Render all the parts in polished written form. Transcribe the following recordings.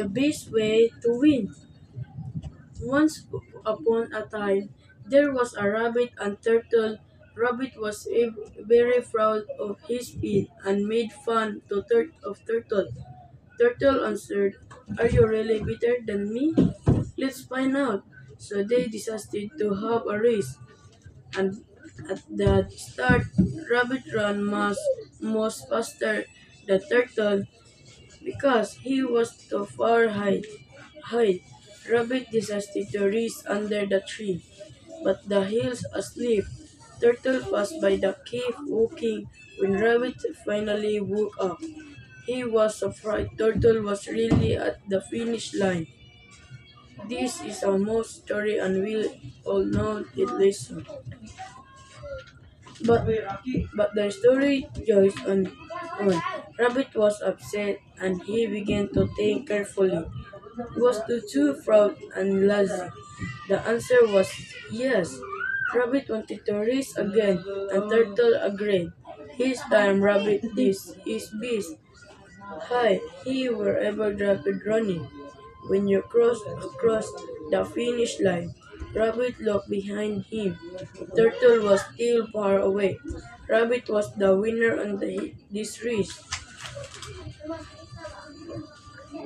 The best way to win. Once upon a time, there was a rabbit and turtle. Rabbit was very proud of his speed and made fun of Turtle. Turtle answered, "Are you really better than me? Let's find out." So they decided to have a race. And at the start, Rabbit ran most faster than Turtle because he was too far hide. Rabbit decided to rest under the tree, but the hills asleep. Turtle passed by the cave walking. When Rabbit finally woke up, he was surprised Turtle was really at the finish line. This is a most story and we all know it lesson. But the story goes on. Rabbit was upset and he began to think carefully. Was too proud and lazy? The answer was yes. Rabbit wanted to race again, and Turtle agreed. His time, Rabbit this is beast. Hi, he wherever Rabbit running. When you crossed across the finish line, Rabbit looked behind him. Turtle was still far away. Rabbit was the winner on this race.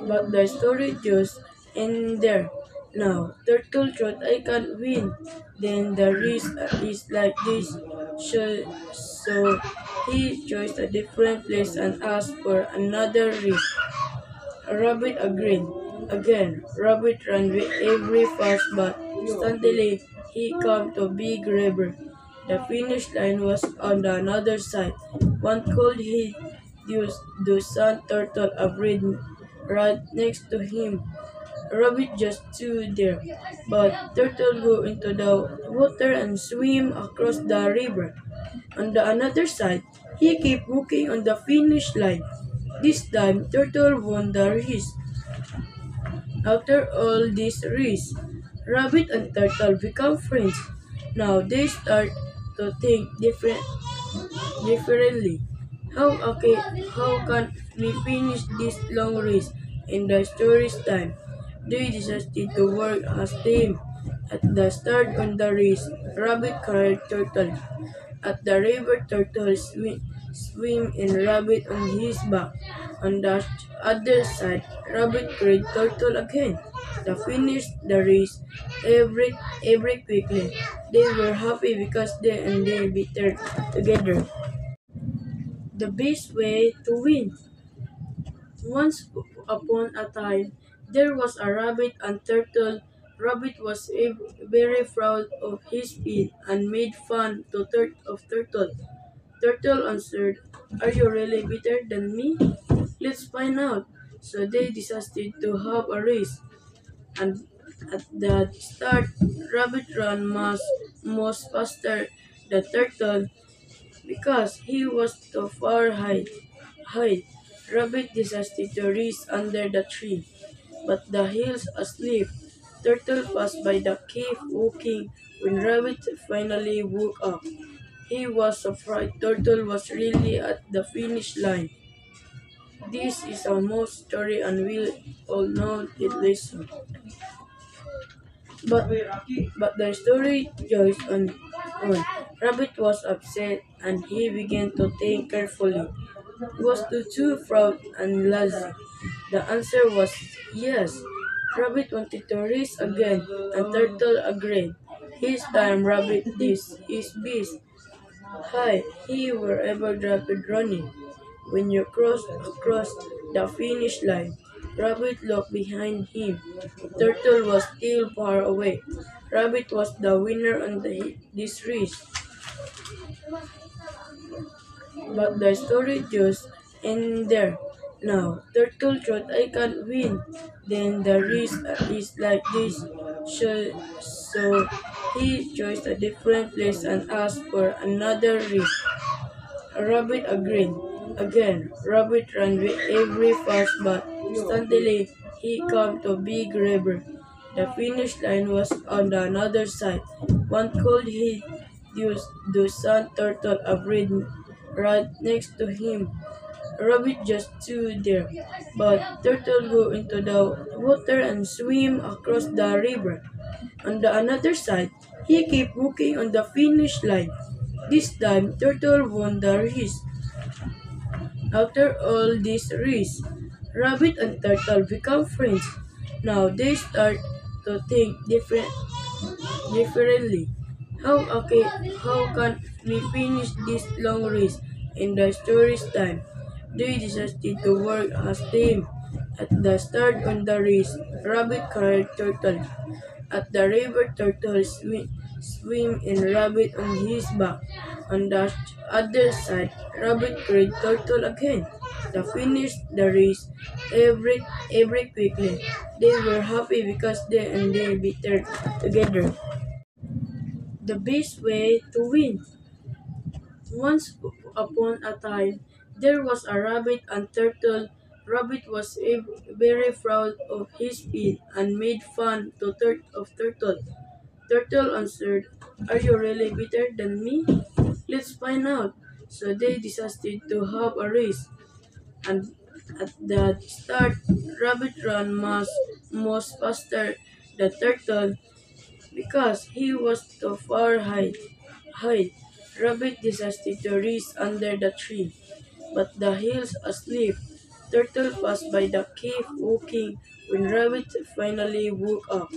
But the story just ends there. Now, Turtle thought I can't win. Then the race is like this. So he chose a different place and asked for another race. Rabbit agreed. Again, Rabbit ran with every fast but suddenly he came to a big river. The finish line was on the other side. One cold he used the sand turtle agreed right next to him. Rabbit just stood there, but Turtle go into the water and swim across the river. On the another side, he kept walking on the finish line. This time, Turtle won the race. After all this race, Rabbit and Turtle become friends. Now they start to think differently. How can we finish this long race in the story's time? They decided to work as team. At the start on the race, Rabbit carried Turtle. At the river, Turtle swim and Rabbit on his back. On the other side, Rabbit carried Turtle again. They finished the race every quickly. They were happy because they better together. The best way to win. Once upon a time, there was a rabbit and turtle. Rabbit was very proud of his speed and made fun of Turtle. Turtle answered, "Are you really better than me? Let's find out." So they decided to have a race. And at the start, Rabbit ran most faster than Turtle because he was too far hide. Rabbit decided to rest under the tree, but the hills asleep. Turtle passed by the cave walking. When Rabbit finally woke up, he was surprised Turtle was really at the finish line. This is a most story and we all know it lesson. But the story goes on. Rabbit was upset and he began to think carefully. Was too proud and lazy? The answer was yes. Rabbit wanted to race again, and Turtle agreed. His time, Rabbit this is beast. Hi, he wherever Rabbit running. When you crossed across the finish line, Rabbit looked behind him. Turtle was still far away. Rabbit was the winner on this race. But the story just ends there. Now, Turtle thought I can't win. Then the race is like this. So he chose a different place and asked for another race. Rabbit agreed. Again, Rabbit ran with every fast but suddenly he came to a big river. The finish line was on the other side. One cold he used the sand turtle agreed right next to him. Rabbit just stood there, but Turtle go into the water and swim across the river. On the another side, he kept walking on the finish line. This time, Turtle won the race. After all this race, Rabbit and Turtle become friends. Now they start to think differently. How can we finish this long race in the story's time? They decided to work as team. At the start on the race, Rabbit carried Turtle. At the river, Turtle swim in Rabbit on his back. On the other side, Rabbit carried Turtle again. They finished the race every quickly. They were happy because they beat together. The best way to win. Once upon a time, there was a rabbit and turtle. Rabbit was very proud of his speed and made fun of Turtle. Turtle answered, "Are you really better than me? Let's find out." So they decided to have a race. And at the start, Rabbit ran most faster than Turtle because he was too far hide. Rabbit decided to rest under the tree, but the hills asleep. Turtle passed by the cave walking. When Rabbit finally woke up,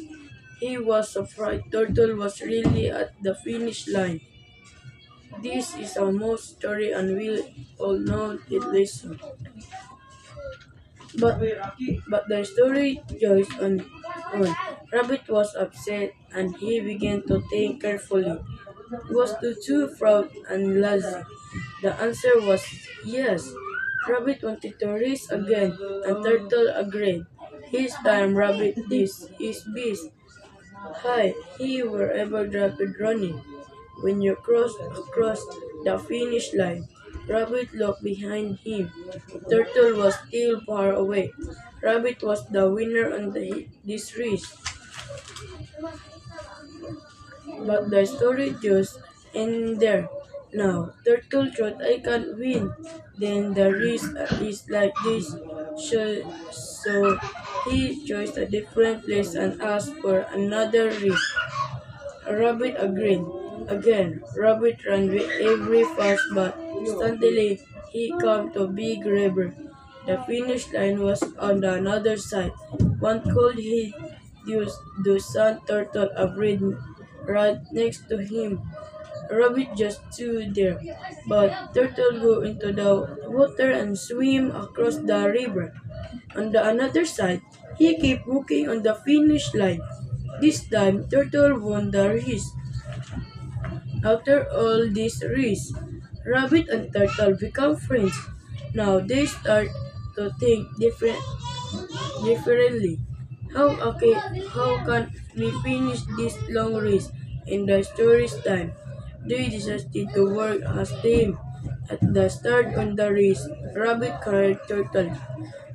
he was afraid Turtle was really at the finish line. This is a most story and we all know it lesson. But the story goes on. Rabbit was upset and he began to think carefully. Was too proud and lazy? The answer was yes. Rabbit wanted to race again, and Turtle agreed. His time, Rabbit is his beast. Hi, he wherever rapid running. When you cross across the finish line, Rabbit looked behind him. Turtle was still far away. Rabbit was the winner on this race. But the story just ends there. Now, Turtle thought I can't win. Then the race is like this. So he chose a different place and asked for another race. Rabbit agreed. Again, Rabbit ran every fast, but suddenly he came to a big river. The finish line was on the another side. One cold he used the sand turtle agreed right next to him. Rabbit just stood there, but Turtle go into the water and swim across the river. On the another side, he kept walking on the finish line. This time, Turtle won the race. After all this race, Rabbit and Turtle become friends. Now they start to think differently. How can we finish this long race in the story's time? They decided to work as team. At the start on the race, Rabbit carried Turtle.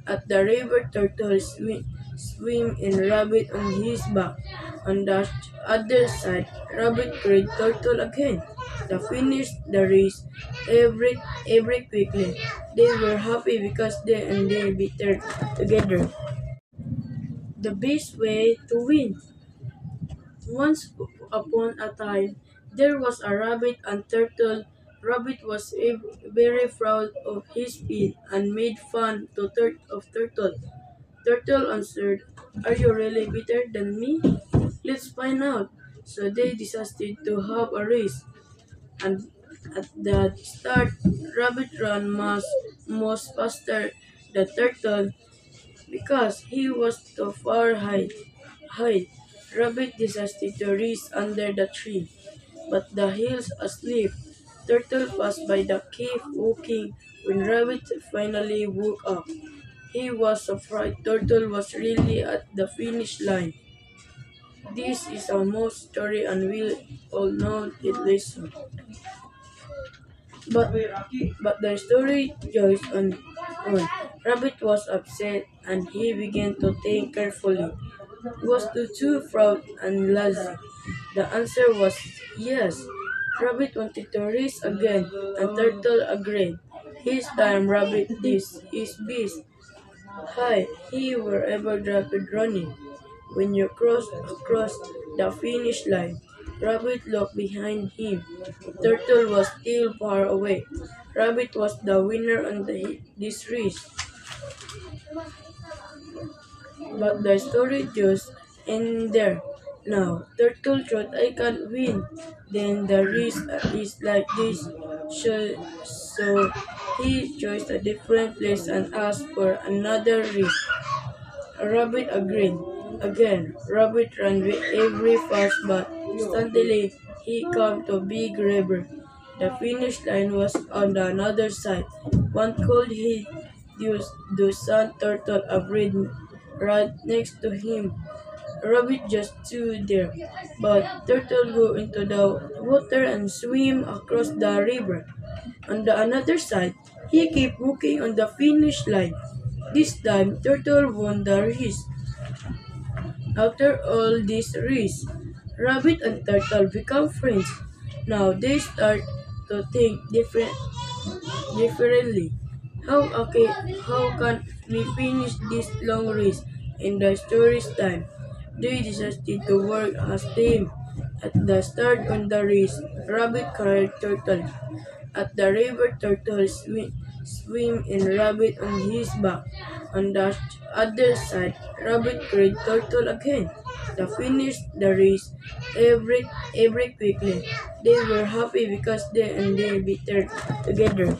At the river, Turtle swim in Rabbit on his back. On the other side, Rabbit carried Turtle again. They finished the race every quickly. They were happy because they beat together. The best way to win. Once upon a time, there was a rabbit and turtle. Rabbit was very proud of his speed and made fun of Turtle. Turtle answered, "Are you really better than me? Let's find out." So they decided to have a race. And at the start, Rabbit ran most faster than Turtle because he was too far hide. Rabbit decided to rest under the tree, but the hills asleep. Turtle passed by the cave walking. When Rabbit finally woke up, he was afraid Turtle was really at the finish line. This is a most story and we all know it lesson. But the story goes on. Rabbit was upset and he began to think carefully. Was too proud and lazy? The answer was yes. Rabbit wanted to race again, and Turtle agreed. His time rabbit this is beast. Hi, he wherever rapid running. When you cross across the finish line, Rabbit looked behind him. Turtle was still far away. Rabbit was the winner on this race. But the story just ended there. Now, Turtle thought I can't win. Then the race is like this. So he chose a different place and asked for another race. Rabbit agreed. Again, Rabbit ran with every fast, but suddenly he came to a big river. The finish line was on the another side. One cold heat the sand turtle agreed right next to him. Rabbit just stood there, but Turtle go into the water and swim across the river. On the another side, he kept walking on the finish line. This time, Turtle won the race. After all this race, Rabbit and Turtle become friends. Now they start to think differently. How can we finish this long race in the story's time? They decided to work as team. At the start of the race, Rabbit carried Turtle. At the river, Turtle swim in Rabbit on his back. On the other side, Rabbit carried Turtle again. They finished the race every quickly. They were happy because they and they better together.